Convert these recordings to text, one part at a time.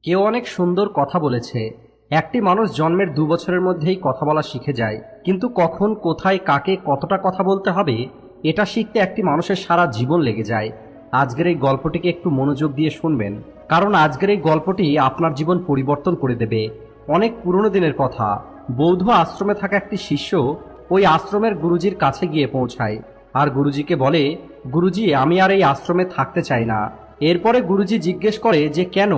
কেউ অনেক সুন্দর কথা বলেছে। একটি মানুষ জন্মের 2 বছরের মধ্যেই কথা বলা শিখে যায়, কিন্তু কখন, কোথায়, কাকে কতটা কথা বলতে হবে এটা শিখতে একটি মানুষের সারা জীবন লেগে যায়। আজকের এই গল্পটিকে একটু মনোযোগ দিয়ে শুনবেন, কারণ আজকের এই গল্পটি আপনার জীবন পরিবর্তন করে দেবে। অনেক পুরনো দিনের কথা। বৌদ্ধ আশ্রমে থাকা একটি শিষ্য ওই আশ্রমের গুরুজির কাছে গিয়ে পৌঁছায় আর গুরুজিকে বলে, গুরুজি, আমি আর এই আশ্রমে থাকতে চাই না। এরপরে গুরুজি জিজ্ঞেস করে যে কেন,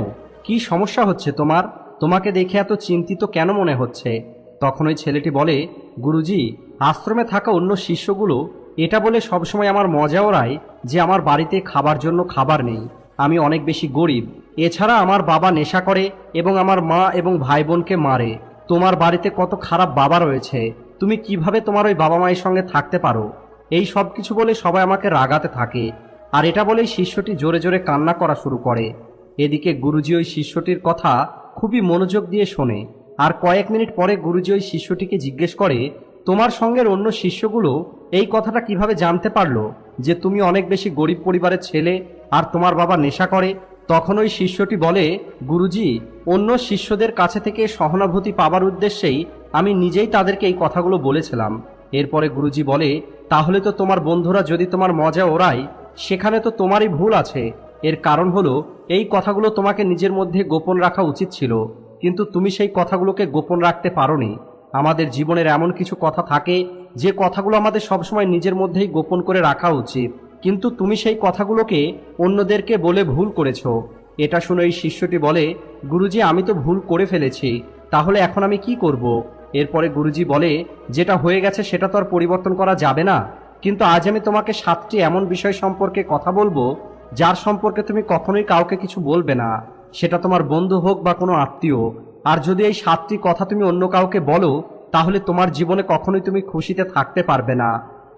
কি সমস্যা হচ্ছে তোমার, তোমাকে দেখে এত চিন্তিত কেন মনে হচ্ছে। তখন ওই ছেলেটি বলে, গুরুজি, আশ্রমে থাকা অন্য শিষ্যগুলো এটা বলে সবসময় আমার মজা ওড়ায় যে আমার বাড়িতে খাবার জন্য খাবার নেই, আমি অনেক বেশি গরিব, এছাড়া আমার বাবা নেশা করে এবং আমার মা এবং ভাই বোনকে মারে। তোমার বাড়িতে কত খারাপ বাবা রয়েছে, তুমি কিভাবে তোমার ওই বাবা মায়ের সঙ্গে থাকতে পারো, এই সব কিছু বলে সবাই আমাকে রাগাতে থাকে। আর এটা বলেই শিষ্যটি জোরে জোরে কান্না করা শুরু করে। এদিকে গুরুজি ওই শিষ্যটির কথা খুবই মনোযোগ দিয়ে শোনে। আর কয়েক মিনিট পরে গুরুজি ওই শিষ্যটিকে জিজ্ঞেস করে, তোমার সঙ্গের অন্য শিষ্যগুলো এই কথাটা কিভাবে জানতে পারলো যে তুমি অনেক বেশি গরিব পরিবারের ছেলে আর তোমার বাবা নেশা করে। তখন ওই শিষ্যটি বলে, গুরুজি, অন্য শিষ্যদের কাছে থেকে সহানুভূতি পাবার উদ্দেশ্যেই আমি নিজেই তাদেরকে এই কথাগুলো বলেছিলাম। এরপরে গুরুজি বলে, তাহলে তো তোমার বন্ধুরা যদি তোমার মজা ওড়ায় সেখানে তো তোমারই ভুল আছে। এর কারণ হলো এই কথাগুলো তোমাকে নিজের মধ্যে গোপন রাখা উচিত ছিল, কিন্তু তুমি সেই কথাগুলোকে গোপন রাখতে পারোনি। আমাদের জীবনের এমন কিছু কথা থাকে যে কথাগুলো আমাদের সবসময় নিজের মধ্যেই গোপন করে রাখা উচিত, কিন্তু তুমি সেই কথাগুলোকে অন্যদেরকে বলে ভুল করেছ। এটা শুনে এই শিষ্যটি বলে, গুরুজি, আমি তো ভুল করে ফেলেছি, তাহলে এখন আমি কি করব। এরপরে গুরুজি বলে, যেটা হয়ে গেছে সেটা তো আর পরিবর্তন করা যাবে না, কিন্তু আজ আমি তোমাকে 7টি এমন বিষয় সম্পর্কে কথা বলবো যার সম্পর্কে তুমি কখনোই কাউকে কিছু বলবে না, সেটা তোমার বন্ধু হোক বা কোনো আত্মীয়। আর যদি এই 7টি কথা তুমি অন্য কাউকে বলো তাহলে তোমার জীবনে কখনোই তুমি খুশিতে থাকতে পারবে না।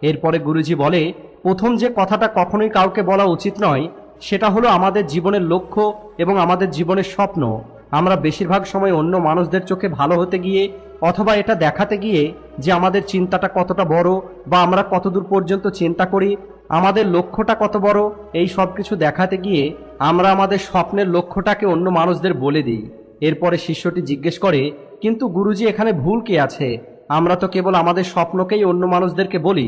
এরপরে গুরুজি বলে, প্রথম যে কথাটা কখনোই কাউকে বলা উচিত নয় সেটা হলো আমাদের জীবনের লক্ষ্য এবং আমাদের জীবনের স্বপ্ন। আমরা বেশিরভাগ সময় অন্য মানুষদের চোখে ভালো হতে গিয়ে অথবা এটা দেখাতে গিয়ে যে আমাদের চিন্তাটা কতটা বড় বা আমরা কতদূর পর্যন্ত চিন্তা করি, আমাদের লক্ষ্যটা কত বড়, এই সব কিছু দেখাতে গিয়ে আমরা আমাদের স্বপ্নের লক্ষ্যটাকে অন্য মানুষদের বলে দিই। এরপরে শিষ্যটি জিজ্ঞেস করে, কিন্তু গুরুজি, এখানে ভুল কি আছে, আমরা তো কেবল আমাদের স্বপ্নকেই অন্য মানুষদেরকে বলি।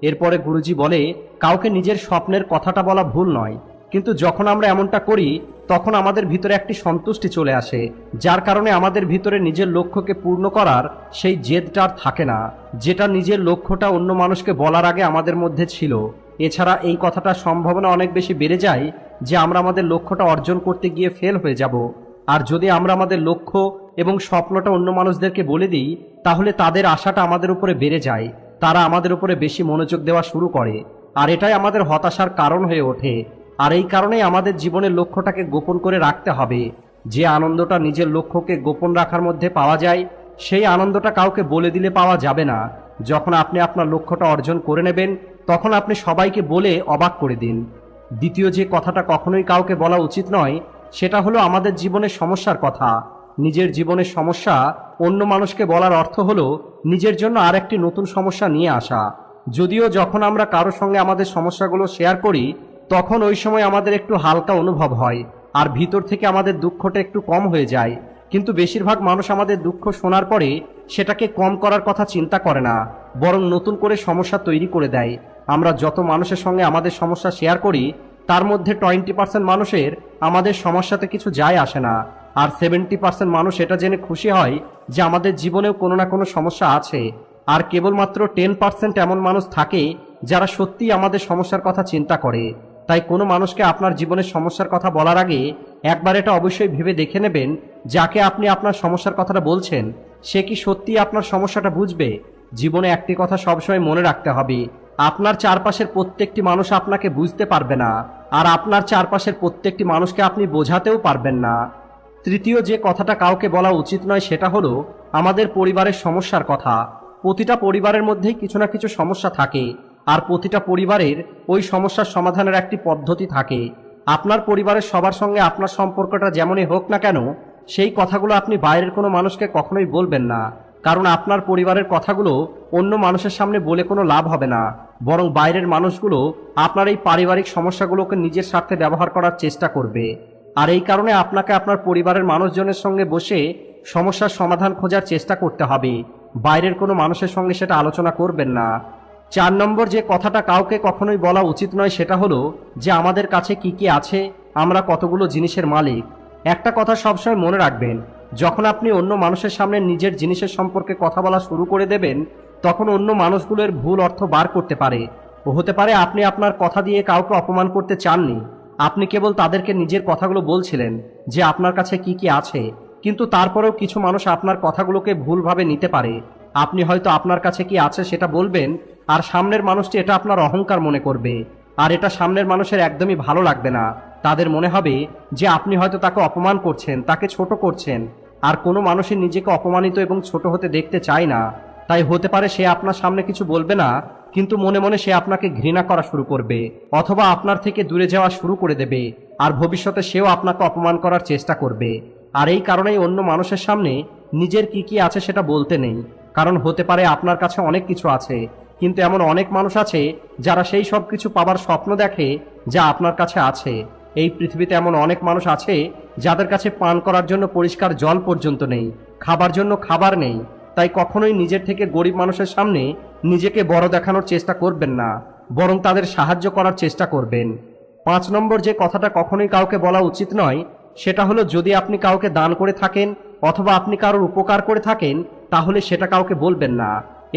এরপরে গুরুজি বলে, কাউকে নিজের স্বপ্নের কথাটা বলা ভুল নয়, কিন্তু যখন আমরা এমনটা করি তখন আমাদের ভিতরে একটি সন্তুষ্টি চলে আসে, যার কারণে আমাদের ভিতরে নিজের লক্ষ্যকে পূর্ণ করার সেই জেদটা আর থাকে না, যেটা নিজের লক্ষ্যটা অন্য মানুষকে বলার আগে আমাদের মধ্যে ছিল। এছাড়া এই কথাটার সম্ভাবনা অনেক বেশি বেড়ে যায় যে আমরা আমাদের লক্ষ্যটা অর্জন করতে গিয়ে ফেল হয়ে যাব। আর যদি আমরা আমাদের লক্ষ্য এবং স্বপ্নটা অন্য মানুষদেরকে বলে দিই তাহলে তাদের আশাটা আমাদের উপরে বেড়ে যায়, তারা আমাদের উপরে বেশি মনোযোগ দেওয়া শুরু করে, আর এটাই আমাদের হতাশার কারণ হয়ে ওঠে। আর এই কারণেই আমাদের জীবনের লক্ষ্যটাকে গোপন করে রাখতে হবে। যে আনন্দটা নিজের লক্ষ্যকে গোপন রাখার মধ্যে পাওয়া যায় সেই আনন্দটা কাউকে বলে দিলে পাওয়া যাবে না। যখন আপনি আপনার লক্ষ্যটা অর্জন করে নেবেন তখন আপনি সবাইকে বলে অবাক করে দিন। দ্বিতীয় যে কথাটা কখনোই কাউকে বলা উচিত নয় সেটা হলো আমাদের জীবনের সমস্যার কথা। নিজের জীবনের সমস্যা অন্য মানুষকে বলার অর্থ হলো নিজের জন্য আর একটি নতুন সমস্যা নিয়ে আসা। যদিও যখন আমরা কারোর সঙ্গে আমাদের সমস্যাগুলো শেয়ার করি তখন ওই সময় আমাদের একটু হালকা অনুভব হয় আর ভিতর থেকে আমাদের দুঃখটা একটু কম হয়ে যায়, কিন্তু বেশিরভাগ মানুষ আমাদের দুঃখ শোনার পরে সেটাকে কম করার কথা চিন্তা করে না, বরং নতুন করে সমস্যা তৈরি করে দেয়। আমরা যত মানুষের সঙ্গে আমাদের সমস্যা শেয়ার করি তার মধ্যে 20% মানুষের আমাদের সমস্যাতে কিছু যায় আসে না, আর 70% মানুষ এটা জেনে খুশি হয় যে আমাদের জীবনেও কোনো না কোনো সমস্যা আছে। আর কেবলমাত্র 10% এমন মানুষ থাকে যারা সত্যিই আমাদের সমস্যার কথা চিন্তা করে। তাই কোনো মানুষকে আপনার জীবনের সমস্যার কথা বলার আগে একবার এটা অবশ্যই ভেবে দেখে নেবেন, যাকে আপনি আপনার সমস্যার কথাটা বলছেন সে কি সত্যিই আপনার সমস্যাটা বুঝবে। জীবনে একটি কথা সবসময় মনে রাখতে হবে, আপনার চারপাশের প্রত্যেকটি মানুষ আপনাকে বুঝতে পারবে না, আর আপনার চারপাশের প্রত্যেকটি মানুষকে আপনি বোঝাতেও পারবেন না। তৃতীয় যে কথাটা কাউকে বলা উচিত নয় সেটা হলো আমাদের পরিবারের সমস্যার কথা। প্রতিটা পরিবারের মধ্যেই কিছু না কিছু সমস্যা থাকে, আর প্রতিটা পরিবারের ওই সমস্যার সমাধানের একটি পদ্ধতি থাকে। আপনার পরিবারের সবার সঙ্গে আপনার সম্পর্কটা যেমনই হোক না কেন সেই কথাগুলো আপনি বাইরের কোনো মানুষকে কখনোই বলবেন না, কারণ আপনার পরিবারের কথাগুলো অন্য মানুষের সামনে বলে কোনো লাভ হবে না, বরং বাইরের মানুষগুলো আপনার এই পারিবারিক সমস্যাগুলোকে নিজের স্বার্থে ব্যবহার করার চেষ্টা করবে। আর এই কারণে আপনাকে আপনার পরিবারের মানুষজনের সঙ্গে বসে সমস্যার সমাধান খোঁজার চেষ্টা করতে হবে, বাইরের কোনো মানুষের সঙ্গে সেটা আলোচনা করবেন না। 4 নম্বর যে কথাটা কাউকে কখনোই বলা উচিত নয় সেটা হলো যে আমাদের কাছে কি কি আছে, আমরা কতগুলো জিনিসের মালিক। একটা কথা সবসময় মনে রাখবেন, যখন আপনি অন্য মানুষের সামনে নিজের জিনিসের সম্পর্কে কথা বলা শুরু করে দেবেন, তখন অন্য মানুষগুলোর ভুল অর্থ বার করতে পারে। ও হতে পারে আপনি আপনার কথা দিয়ে কাউকে অপমান করতে চাননি, আপনি কেবল তাদেরকে নিজের কথাগুলো বলছিলেন যে আপনার কাছে কি কি আছে, কিন্তু তারপরেও কিছু মানুষ আপনার কথাগুলোকে ভুলভাবে নিতে পারে। আপনি হয়তো আপনার কাছে কি আছে সেটা বলবেন, আর সামনের মানুষটি এটা আপনার অহংকার মনে করবে, আর এটা সামনের মানুষের একদমই ভালো লাগবে না। তাদের মনে হবে যে আপনি হয়তো তাকে অপমান করছেন, তাকে ছোট করছেন। আর কোনো মানুষই নিজেকে অপমানিত এবং ছোট হতে দেখতে চায় না। তাই হতে পারে সে আপনার সামনে কিছু বলবে না, কিন্তু মনে মনে সে আপনাকে ঘৃণা করা শুরু করবে, অথবা আপনার থেকে দূরে যাওয়া শুরু করে দেবে, আর ভবিষ্যতে সেও আপনাকে অপমান করার চেষ্টা করবে। আর এই কারণেই অন্য মানুষের সামনে নিজের কি কি আছে সেটা বলতে নেই, কারণ হতে পারে আপনার কাছে অনেক কিছু আছে, কিন্তু এমন অনেক মানুষ আছে যারা সেই সব কিছু পাবার স্বপ্ন দেখে যা আপনার কাছে আছে। এই পৃথিবীতে এমন অনেক মানুষ আছে যাদের কাছে পান করার জন্য পরিষ্কার জল পর্যন্ত নেই, খাবার জন্য খাবার নেই। তাই কখনোই নিজের থেকে গরিব মানুষের সামনে নিজেকে বড় দেখানোর চেষ্টা করবেন না, বরং তাদের সাহায্য করার চেষ্টা করবেন। 5 নম্বর যে কথাটা কখনোই কাউকে বলা উচিত নয় সেটা হলো, যদি আপনি কাউকে দান করে থাকেন অথবা আপনি কারোর উপকার করে থাকেন, তাহলে সেটা কাউকে বলবেন না।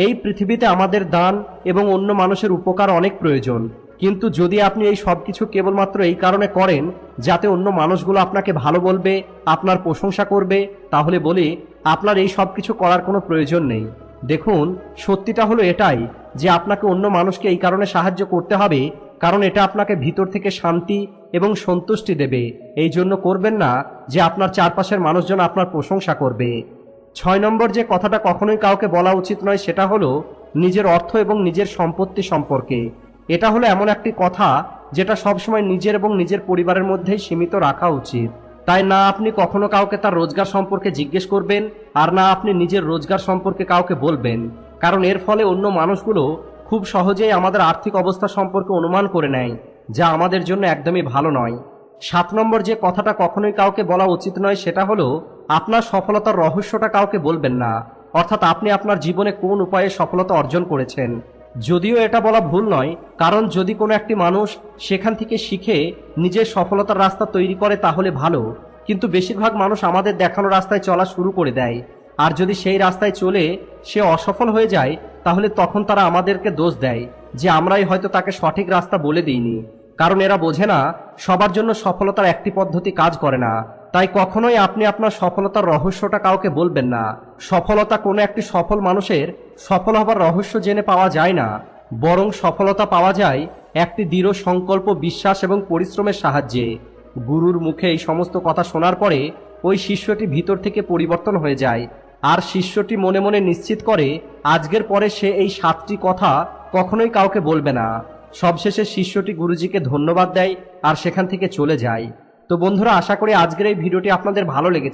এই পৃথিবীতে আমাদের দান এবং অন্য মানুষের উপকার অনেক প্রয়োজন, কিন্তু যদি আপনি এই সব কিছু কেবলমাত্র এই কারণে করেন যাতে অন্য মানুষগুলো আপনাকে ভালো বলবে, আপনার প্রশংসা করবে, তাহলে বলি আপনার এই সব কিছু করার কোনো প্রয়োজন নেই। দেখুন, সত্যিটা হলো এটাই যে আপনাকে অন্য মানুষকে এই কারণে সাহায্য করতে হবে কারণ এটা আপনাকে ভিতর থেকে শান্তি এবং সন্তুষ্টি দেবে। এই জন্য করবেন না যে আপনার চারপাশের মানুষজন আপনার প্রশংসা করবে। 6 নম্বর যে কথাটা কখনোই কাউকে বলা উচিত নয় সেটা হলো নিজের অর্থ এবং নিজের সম্পত্তি সম্পর্কে। এটা হলো এমন একটি কথা যেটা সবসময় নিজের এবং নিজের পরিবারের মধ্যেই সীমিত রাখা উচিত। তাই না আপনি কখনো কাউকে তার রোজগার সম্পর্কে জিজ্ঞেস করবেন, আর না আপনি নিজের রোজগার সম্পর্কে কাউকে বলবেন, কারণ এর ফলে অন্য মানুষগুলো খুব সহজেই আমাদের আর্থিক অবস্থা সম্পর্কে অনুমান করে নেয়, যা আমাদের জন্য একদমই ভালো নয়। 7 নম্বর যে কথাটা কখনোই কাউকে বলা উচিত নয় সেটা হলো আপনার সফলতার রহস্যটা কাউকে বলবেন না, অর্থাৎ আপনি আপনার জীবনে কোন উপায়ে সফলতা অর্জন করেছেন। যদিও এটা বলা ভুল নয়, কারণ যদি কোনো একটি মানুষ সেখান থেকে শিখে নিজের সফলতার রাস্তা তৈরি করে তাহলে ভালো, কিন্তু বেশিরভাগ মানুষ আমাদের দেখানো রাস্তায় চলা শুরু করে দেয়, আর যদি সেই রাস্তায় চলে সে অসফল হয়ে যায় তাহলে তখন তারা আমাদেরকে দোষ দেয় যে আমরাই হয়তো তাকে সঠিক রাস্তা বলে দিইনি। কারণ এরা বোঝে না সবার জন্য সফলতার একটি পদ্ধতি কাজ করে না। তাই কখনোই আপনি আপনার সফলতার রহস্যটা কাউকে বলবেন না। সফলতা কোনো একটি সফল মানুষের সফল হবার রহস্য জেনে পাওয়া যায় না, বরং সফলতা পাওয়া যায় একটি দৃঢ় সংকল্প, বিশ্বাস এবং পরিশ্রমের সাহায্যে। গুরুর মুখে এই সমস্ত কথা শোনার পরে ওই শিষ্যটি ভিতর থেকে পরিবর্তন হয়ে যায়, আর শিষ্যটি মনে মনে নিশ্চিত করে আজকের পরে সে এই 7টি কথা কখনোই কাউকে বলবে না। সবশেষে শিষ্যটি গুরুজিকে ধন্যবাদ দেয় আর সেখান থেকে চলে যায়। তো বন্ধুরা, আশা করি আজকের এই ভিডিওটি আপনাদের ভালো লেগেছে।